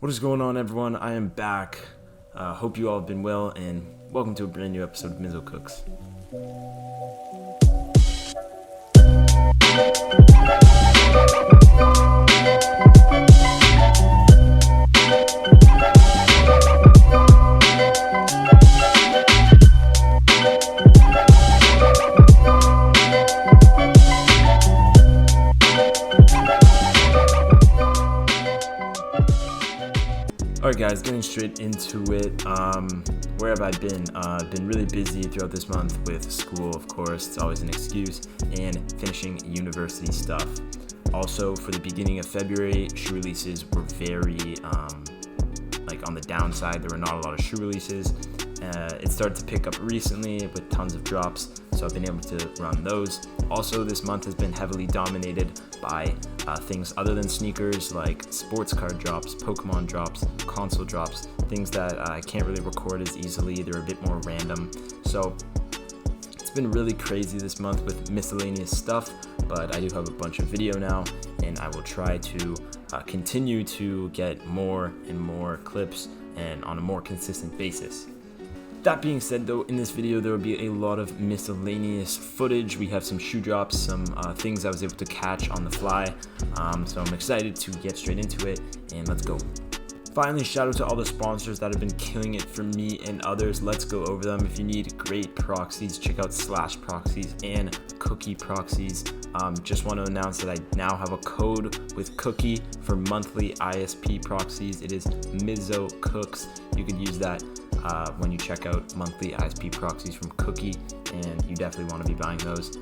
What is going on, everyone? I am back. Hope you all have been well, and welcome to a brand new episode of MizzoCooks. Alright guys, getting straight into it. Where have I been? Been really busy throughout this month with school, of course. It's always an excuse, and finishing university stuff. Also, for the beginning of February, shoe releases were very on the downside. There were not a lot of shoe releases. It started to pick up recently with tons of drops, so I've been able to run those. Also, this month has been heavily dominated by things other than sneakers, like sports card drops, Pokemon drops, console drops, things that I can't really record as easily. They're a bit more random. So it's been really crazy this month with miscellaneous stuff, but I do have a bunch of video now, and I will try to continue to get more and more clips and on a more consistent basis. That being said, though, in this video there will be a lot of miscellaneous footage. We have some shoe drops, some things I was able to catch on the fly, so I'm excited to get straight into it, and let's go. Finally, shout out to all the sponsors that have been killing it for me and others. Let's go over them. If you need great proxies, check out /proxies and Cookie Proxies. Just want to announce that I now have a code with Cookie for monthly ISP proxies. It is MizzoCooks. You could use that when you check out monthly ISP proxies from Cookie, and you definitely want to be buying those.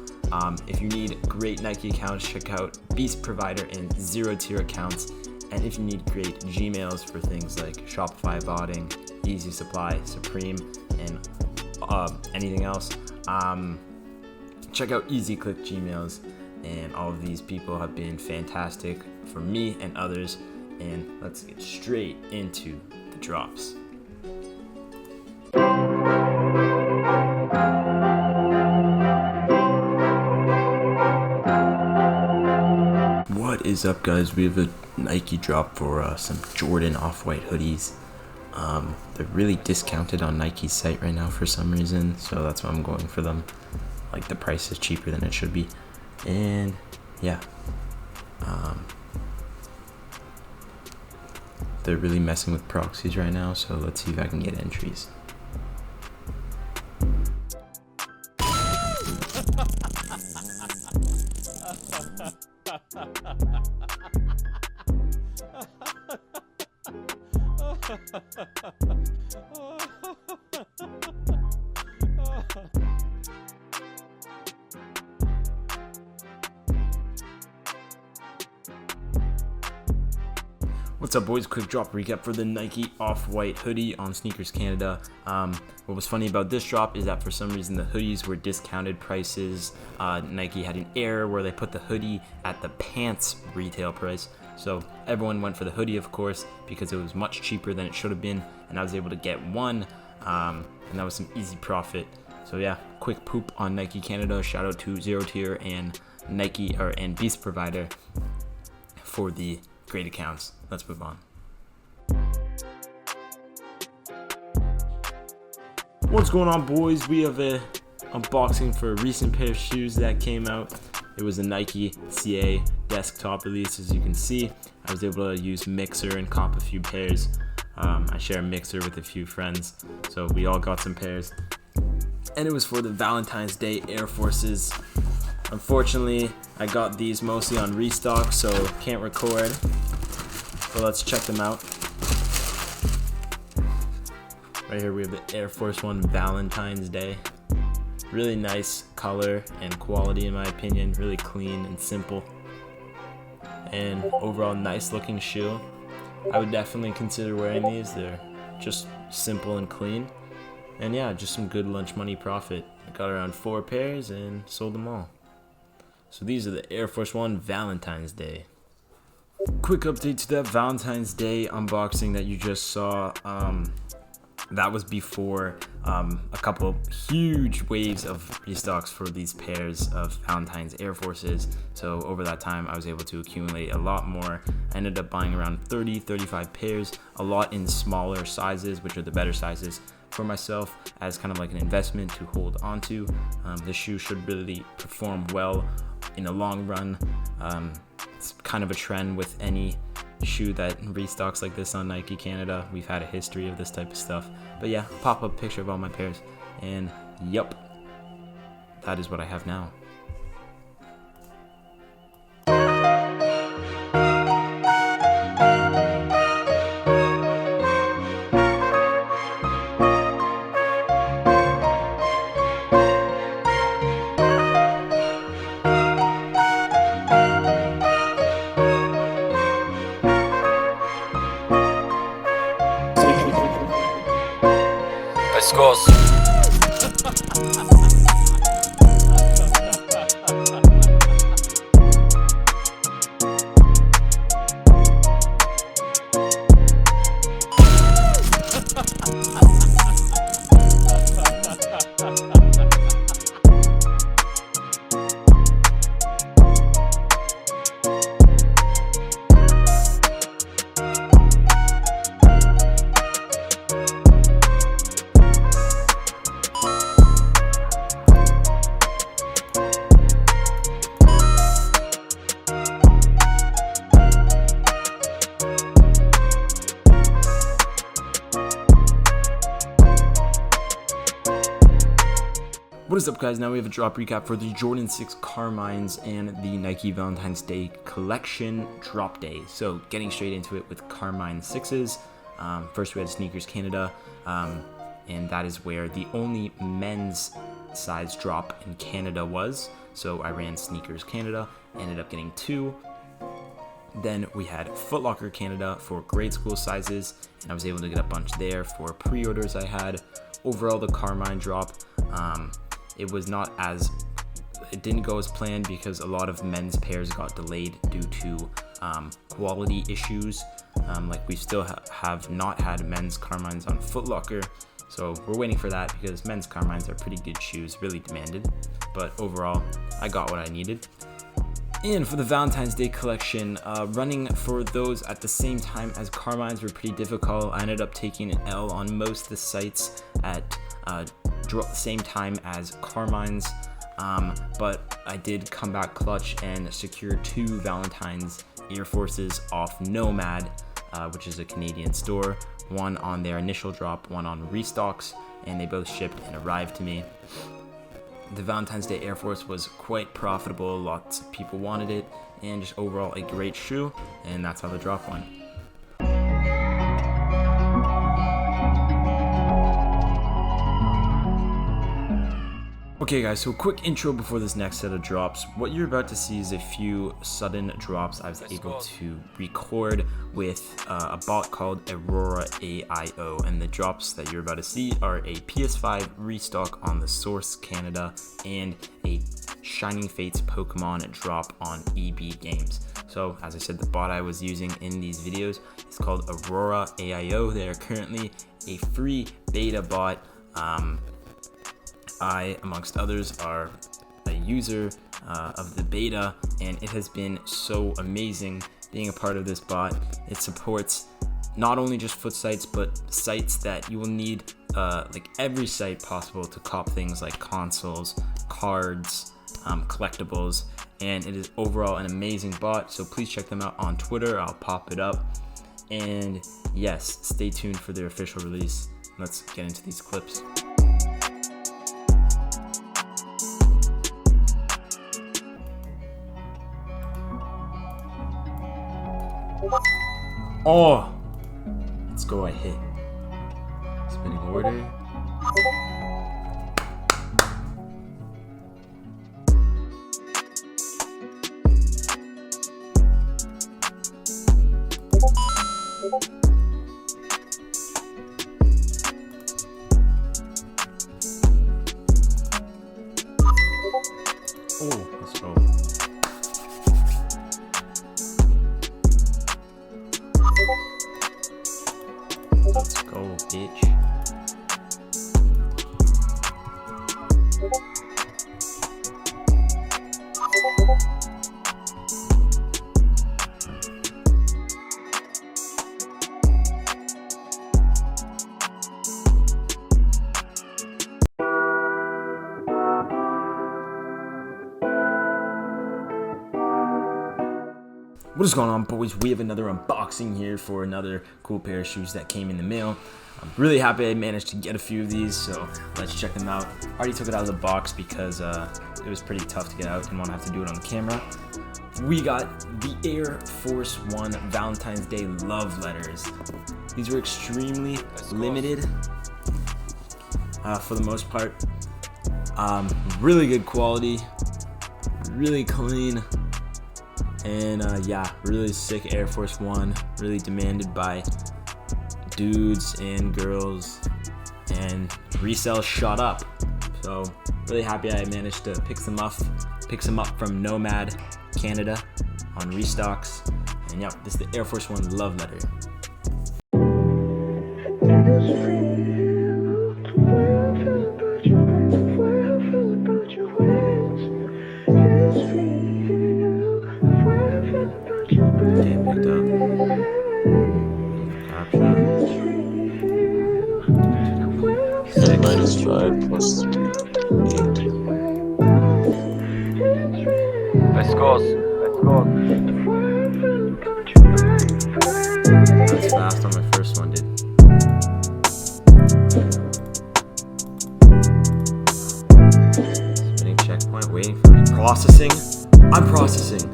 If you need great Nike accounts, check out Beast Provider and ZEROTIER accounts. And if you need great Gmails for things like Shopify botting, Easy Supply, Supreme, and anything else, check out EasyClick Gmails. And all of these people have been fantastic for me and others. And let's get straight into the drops. What is up, guys? We have a Nike drop for some Jordan off-white hoodies. They're really discounted on Nike's site right now for some reason, so that's why I'm going for them. Like, the price is cheaper than it should be. And yeah, they're really messing with proxies right now, so let's see if I can get entries. What's up, boys? Quick drop recap for the Nike off-white hoodie on Sneakers Canada. What was funny about this drop is that for some reason the hoodies were discounted prices. Nike had an error where they put the hoodie at the pants retail price. So everyone went for the hoodie, of course, because it was much cheaper than it should have been, and I was able to get one, and that was some easy profit. So yeah, quick poop on Nike Canada. Shout out to ZEROTIER and Nike and Beast Provider for the great accounts. Let's move on. What's going on, boys? We have a unboxing for a recent pair of shoes that came out. It was a Nike CA desktop release. As you can see, I was able to use Mixer and cop a few pairs. I share a Mixer with a few friends, so we all got some pairs. And it was for the Valentine's Day Air Forces. Unfortunately, I got these mostly on restock, so can't record. So let's check them out. Right here we have the Air Force One Valentine's Day. Really nice color and quality, in my opinion. Really clean and simple. And overall nice looking shoe. I would definitely consider wearing these. They're just simple and clean. And yeah, just some good lunch money profit. I got around 4 pairs and sold them all. So these are the Air Force One Valentine's Day. Quick update to that Valentine's Day unboxing that you just saw. That was before a couple huge waves of restocks for these pairs of Valentine's Air Forces. So over that time, I was able to accumulate a lot more. I ended up buying around 35 pairs, a lot in smaller sizes, which are the better sizes for myself, as kind of like an investment to hold onto. The shoe should really perform well in the long run. It's kind of a trend with any shoe that restocks like this on Nike Canada. We've had a history of this type of stuff. But yeah, pop up picture of all my pairs, and yup, that is what I have now. Scores. What is up, guys? Now we have a drop recap for the Jordan 6 Carmines and the Nike Valentine's Day collection drop day. So getting straight into it with Carmine 6s. First we had Sneakers Canada, and that is where the only men's size drop in Canada was. So I ran Sneakers Canada, ended up getting 2. Then we had Foot Locker Canada for grade school sizes, and I was able to get a bunch there for pre-orders I had. Overall, the Carmine drop, it didn't go as planned because a lot of men's pairs got delayed due to quality issues. Like we still have not had men's Carmines on Foot Locker, so we're waiting for that because men's Carmines are pretty good shoes, really demanded. But overall, I got what I needed. And for the Valentine's Day collection, running for those at the same time as Carmines were pretty difficult. I ended up taking an L on most of the sites at same time as Carmines, but I did come back clutch and secure 2 Valentine's Air Forces off Nomad, which is a Canadian store. One on their initial drop, one on Restocks, and they both shipped and arrived to me. The Valentine's Day Air Force was quite profitable, lots of people wanted it, and just overall a great shoe, and that's how the drop went. Okay guys, so quick intro before this next set of drops. What you're about to see is a few sudden drops I was able to record with a bot called Aurora AIO, and the drops that you're about to see are a PS5 Restock on the Source Canada and a Shining Fates Pokemon drop on EB Games. So as I said, the bot I was using in these videos is called Aurora AIO. They are currently a free beta bot. I, amongst others, are a user of the beta, and it has been so amazing being a part of this bot. It supports not only just foot sites, but sites that you will need, like every site possible to cop things like consoles, cards, collectibles, and it is overall an amazing bot. So please check them out on Twitter. I'll pop it up. And yes, stay tuned for their official release. Let's get into these clips. Oh, let's go, I hit. Spinning order. Oh, let's go. Let's go, bitch. What is going on, boys? We have another unboxing here for another cool pair of shoes that came in the mail. I'm really happy I managed to get a few of these, so let's check them out. I already took it out of the box because it was pretty tough to get out. Didn't want to have to do it on the camera. We got the Air Force One Valentine's Day love letters. These were extremely limited for the most part. Really good quality, really clean. And yeah, really sick Air Force One, really demanded by dudes and girls, and resale shot up. So really happy I managed to pick some up from Nomad, Canada on Restocks. And yep, this is the Air Force One love letter. -5 plus 3. Let's go. That's fast on my first one, dude. Spinning checkpoint, waiting for processing. I'm processing.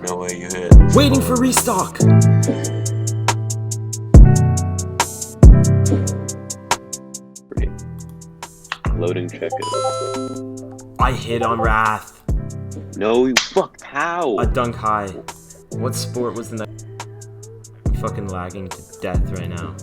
No way you hit. Waiting for restock. Loading check it. I hit on Wrath. No, you fucked. How? A dunk high. What sport was the night? I'm fucking lagging to death right now.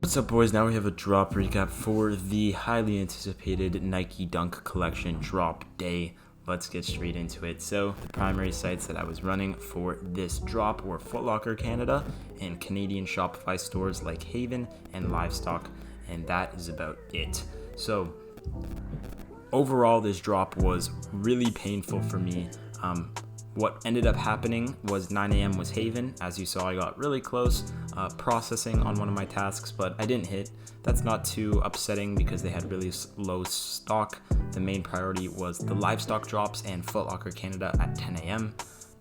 What's up, boys? Now we have a drop recap for the highly anticipated Nike Dunk Collection drop day. Let's get straight into it. So the primary sites that I was running for this drop were Foot Locker Canada and Canadian Shopify stores like Haven and Livestock, and that is about it. So overall, this drop was really painful for me. What ended up happening was 9 a.m. was Haven. As you saw, I got really close processing on one of my tasks, but I didn't hit. That's not too upsetting because they had really low stock. The main priority was the Livestock drops and Foot Locker Canada at 10 a.m.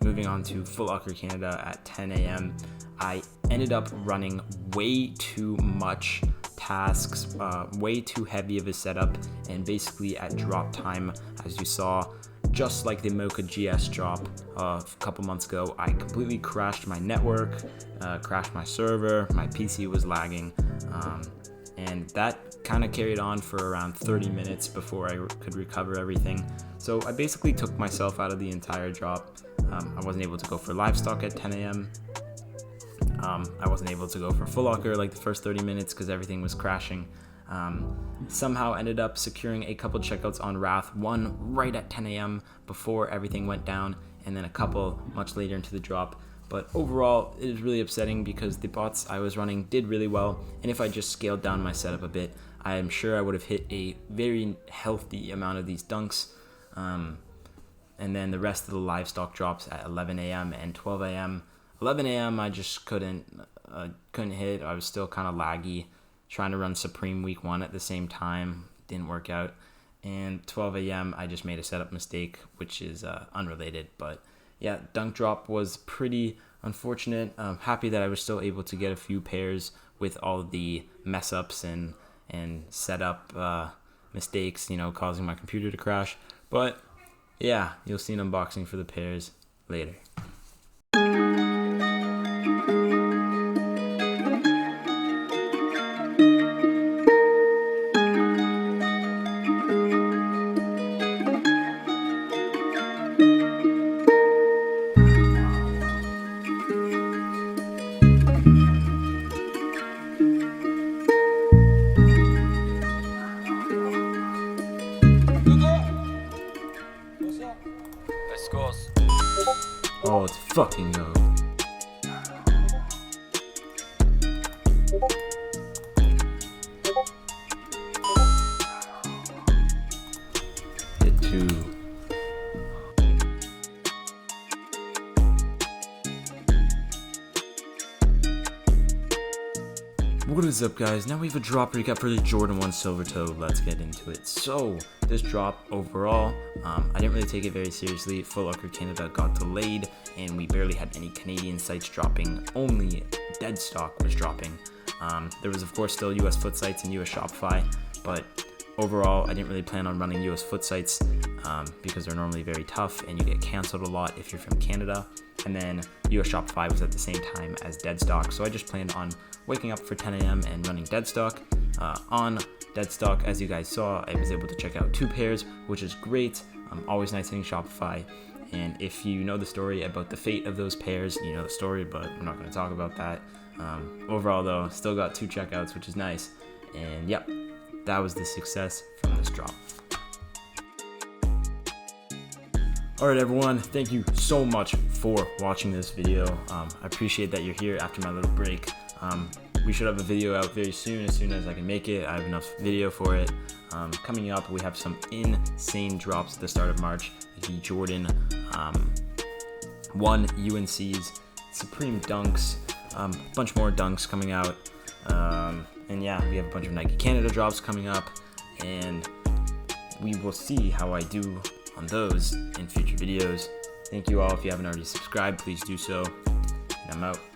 Moving on to Foot Locker Canada at 10 a.m., I ended up running way too much tasks, way too heavy of a setup, and basically at drop time, as you saw, just like the Mocha GS drop a couple months ago, I completely crashed my network, crashed my server, my PC was lagging, and that kind of carried on for around 30 minutes before I could recover everything. So I basically took myself out of the entire drop. I wasn't able to go for Livestock at 10 a.m. I wasn't able to go for Foot Locker like the first 30 minutes because everything was crashing. Somehow ended up securing a couple checkouts on Wrath, one right at 10 a.m. before everything went down, and then a couple much later into the drop. But overall, it is really upsetting because the bots I was running did really well, and if I just scaled down my setup a bit, I am sure I would have hit a very healthy amount of these dunks. And then the rest of the Livestock drops at 11 a.m. and 12 a.m. 11 a.m. I just couldn't hit. I was still kind of laggy. Trying to run Supreme Week 1 at the same time, didn't work out. And 12 a.m. I just made a setup mistake, which is unrelated. But yeah, dunk drop was pretty unfortunate. I'm happy that I was still able to get a few pairs with all the mess ups and setup mistakes, causing my computer to crash. But yeah, you'll see an unboxing for the pairs later. Let's go. Oh, let's fucking go. What is up, guys? Now we have a drop recap for the Jordan 1 Silver Toe. Let's get into it. So, this drop overall, I didn't really take it very seriously. Foot Locker Canada got delayed, and we barely had any Canadian sites dropping. Only dead stock was dropping. There was, of course, still US foot sites and US Shopify, but overall, I didn't really plan on running US foot sites because they're normally very tough, and you get canceled a lot if you're from Canada. And then US Shopify was at the same time as dead stock, so I just planned on waking up for 10 a.m. and running dead stock. On dead stock, as you guys saw, I was able to check out 2 pairs, which is great. Always nice hitting Shopify. And if you know the story about the fate of those pairs, you know the story, but I'm not going to talk about that. Overall, though, still got 2 checkouts, which is nice. And yep, that was the success from this drop. Alright everyone, thank you so much for watching this video. I appreciate that you're here after my little break. We should have a video out very soon as I can make it. I have enough video for it. Coming up, we have some insane drops at the start of March. The Jordan 1 UNCs, Supreme Dunks, a bunch more Dunks coming out. And yeah, we have a bunch of Nike Canada drops coming up, and we will see how I do on those in future videos. Thank you all. If you haven't already subscribed, please do so. And I'm out.